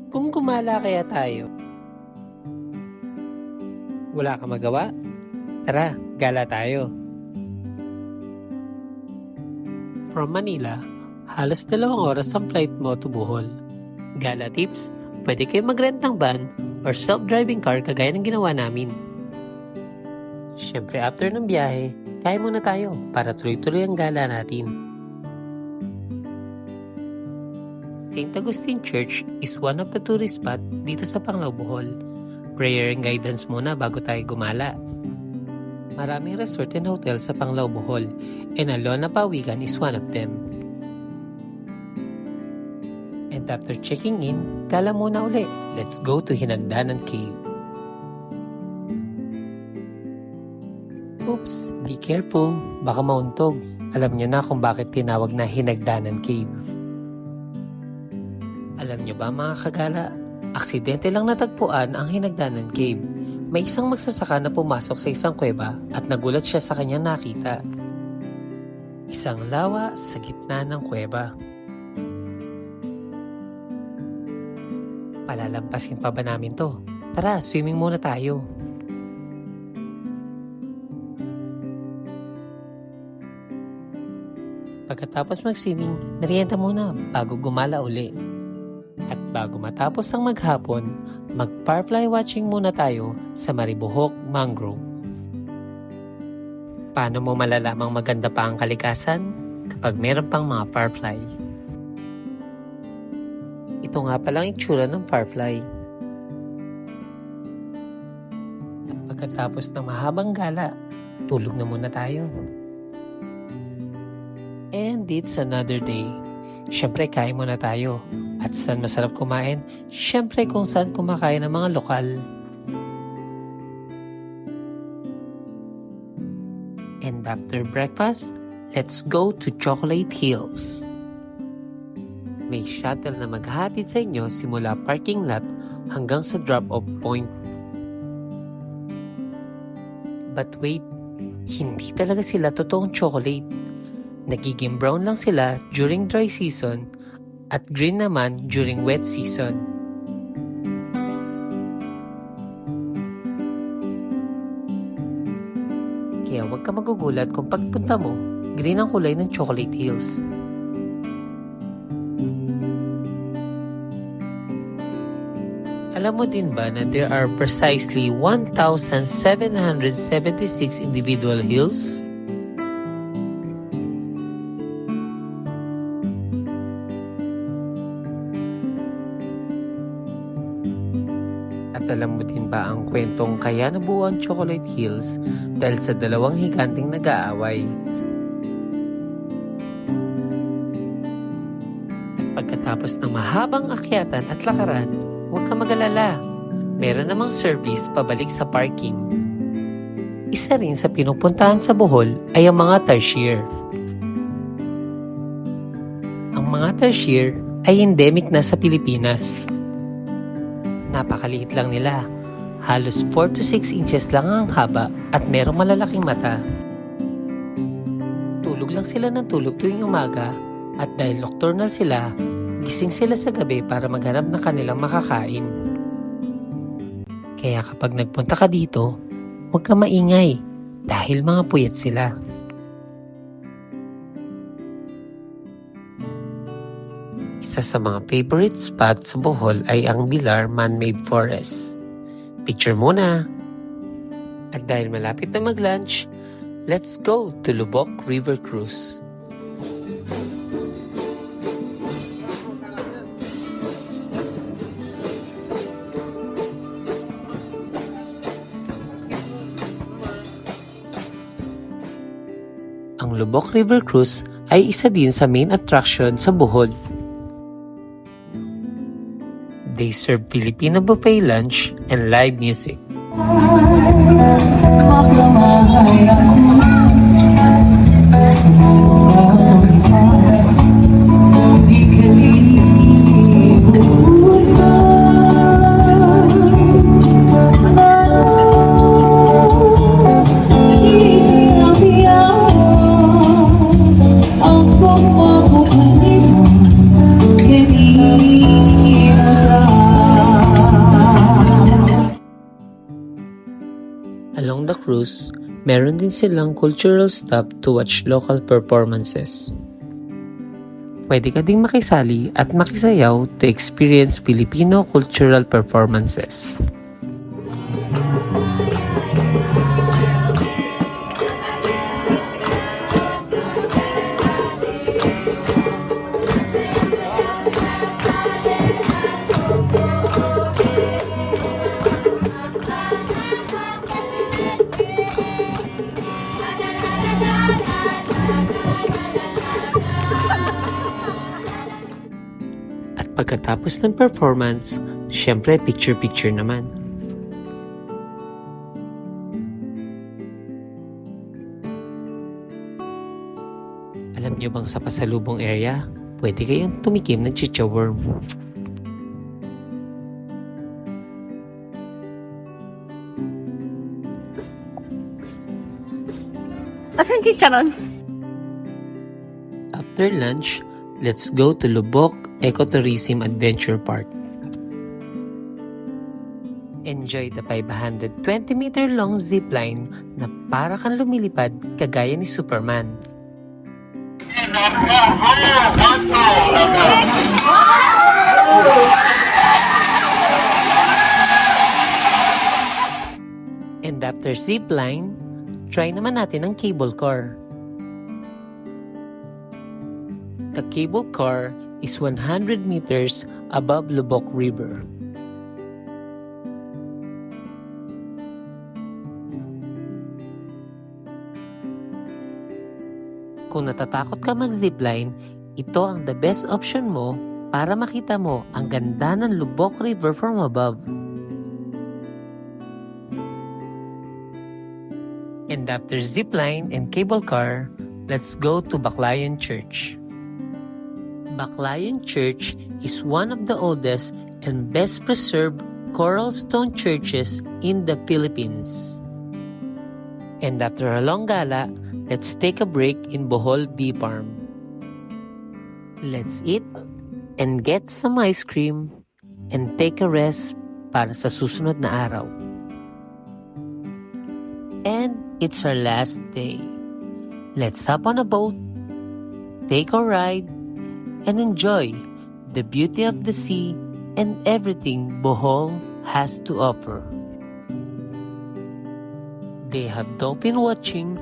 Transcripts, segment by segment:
Kung gumala kaya tayo, wala kang magawa? Tara, gala tayo. From Manila, halos 2 oras ang flight mo to Bohol. Gala tips, pwede kayo mag-rent ng van or self-driving car kagaya ng ginawa namin. Siyempre after ng biyahe, kaya muna tayo para tuloy-tuloy ang gala natin. St. Augustine Church is one of the tourist spot dito sa Panglao, Bohol. Prayer and guidance muna bago tayo gumala. Maraming resort and hotel sa Panglao, Bohol, and Alona Pawikan is one of them. And after checking in, gala muna uli. Let's go to Hinagdanan Cave. Oops, be careful, baka mauntog. Alam nyo na kung bakit tinawag na Hinagdanan Cave. Alam nyo ba mga kagala, aksidente lang natagpuan ang Hinagdanan Cave. May isang magsasaka na pumasok sa isang kuweba at nagulat siya sa kanyang nakita. Isang lawa sa gitna ng kuweba. Palalampasin pa ba namin to? Tara, swimming muna tayo. Pagkatapos mag-swimming, merienda muna bago gumala uli. At bago matapos ang maghapon, mag-firefly watching muna tayo sa Maribohok Mangrove. Paano mo malalamang maganda pa ang kalikasan kapag meron pang mga firefly? Ito nga palang itsura ng firefly. At pagkatapos ng mahabang gala, tulog na muna tayo. And it's another day. Siyempre kain muna tayo. At saan masarap kumain? Siyempre kung saan kumakain ng mga lokal. And after breakfast, let's go to Chocolate Hills. May shuttle na maghahatid sa inyo simula parking lot hanggang sa drop-off point. But wait, hindi talaga sila totoong chocolate. Nagiging brown lang sila during dry season at green naman during wet season. Kaya huwag ka magugulat kung pagpunta mo, green ang kulay ng Chocolate Hills. Alam mo din ba na there are precisely 1,776 individual hills? At alam mo din ba ang kwentong kaya nabuo ang Chocolate Hills dahil sa dalawang higanting nag-aaway? At pagkatapos ng mahabang akyatan at lakaran, huwag ka mag-alala. Meron namang service pabalik sa parking. Isa rin sa pinupuntahan sa Bohol ay ang mga tarsier. Ang mga tarsier ay endemic na sa Pilipinas. Napakaliit lang nila. Halos 4 to 6 inches lang ang haba at merong malalaking mata. Tulog lang sila ng tulog tuwing umaga at dahil nocturnal sila, gising sila sa gabi para maghanap ng kanilang makakain. Kaya kapag nagpunta ka dito, huwag ka maingay dahil mga puyat sila. Isa sa mga favorite spot sa Bohol ay ang Bilar Man-Made Forest. Picture muna! At dahil malapit na mag-lunch, let's go to Lubok River Cruise. Ang Lubok River Cruise ay isa din sa main attraction sa Bohol. They serve Filipino buffet lunch and live music. Ang cruise, meron din silang cultural stop to watch local performances. Pwede ka ding makisali at makisayaw to experience Filipino cultural performances. At pagkatapos ng performance, syempre picture-picture naman. Alam niyo bang sa pasalubong area, pwede kayong tumikim ng chicha worm. Asan chicharon? After lunch, let's go to Lubok Ecotourism Adventure Park. Enjoy the 520-meter long zipline na para kang lumilipad kagaya ni Superman. And after zipline, try naman natin ang cable car. The cable car is 100 meters above Lubok River. Kung natatakot ka mag-zipline, ito ang the best option mo para makita mo ang ganda ng Lubok River from above. And after zipline and cable car, let's go to Baclayan Church. Baclayan Church is one of the oldest and best preserved coral stone churches in the Philippines. And after a long gala, let's take a break in Bohol Bee Farm. Let's eat and get some ice cream and take a rest para sa susunod na araw. And it's our last day. Let's hop on a boat, take a ride, and enjoy the beauty of the sea and everything Bohol has to offer. They have dolphin watching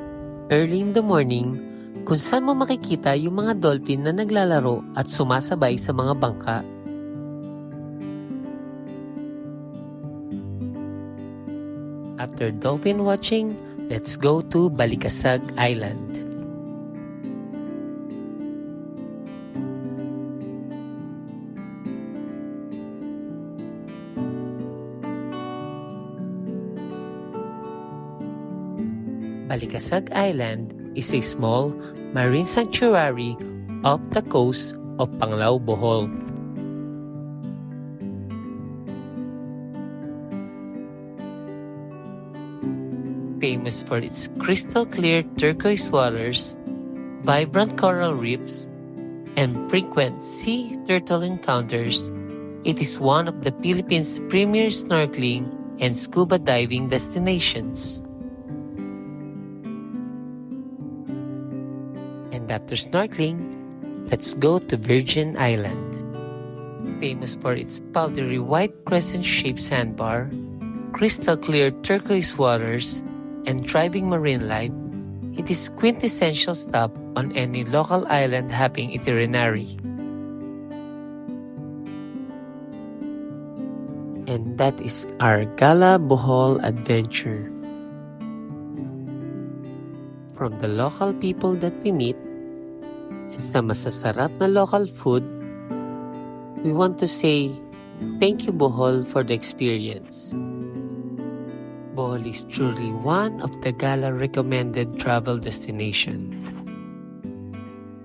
early in the morning kung saan mo makikita yung mga dolphin na naglalaro at sumasabay sa mga bangka. After dolphin watching, let's go to Balikasag Island. Balikasag Island is a small marine sanctuary off the coast of Panglao, Bohol. Famous for its crystal clear turquoise waters, vibrant coral reefs, and frequent sea turtle encounters, it is one of the Philippines' premier snorkeling and scuba diving destinations. And after snorkeling, let's go to Virgin Island. Famous for its powdery white crescent-shaped sandbar, crystal clear turquoise waters, and thriving marine life, it is quintessential stop on any local island hopping itinerary. And that is our Gala Bohol adventure. From the local people that we meet, and sa masasarap na local food, we want to say thank you Bohol for the experience. Bohol is truly one of the Gala recommended travel destination.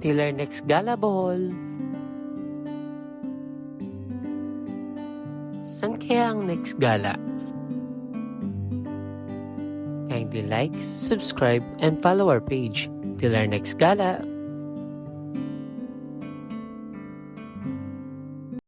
Till our next Gala Bohol! San kaya ang next gala? Kindly like, subscribe, and follow our page. Till our next gala!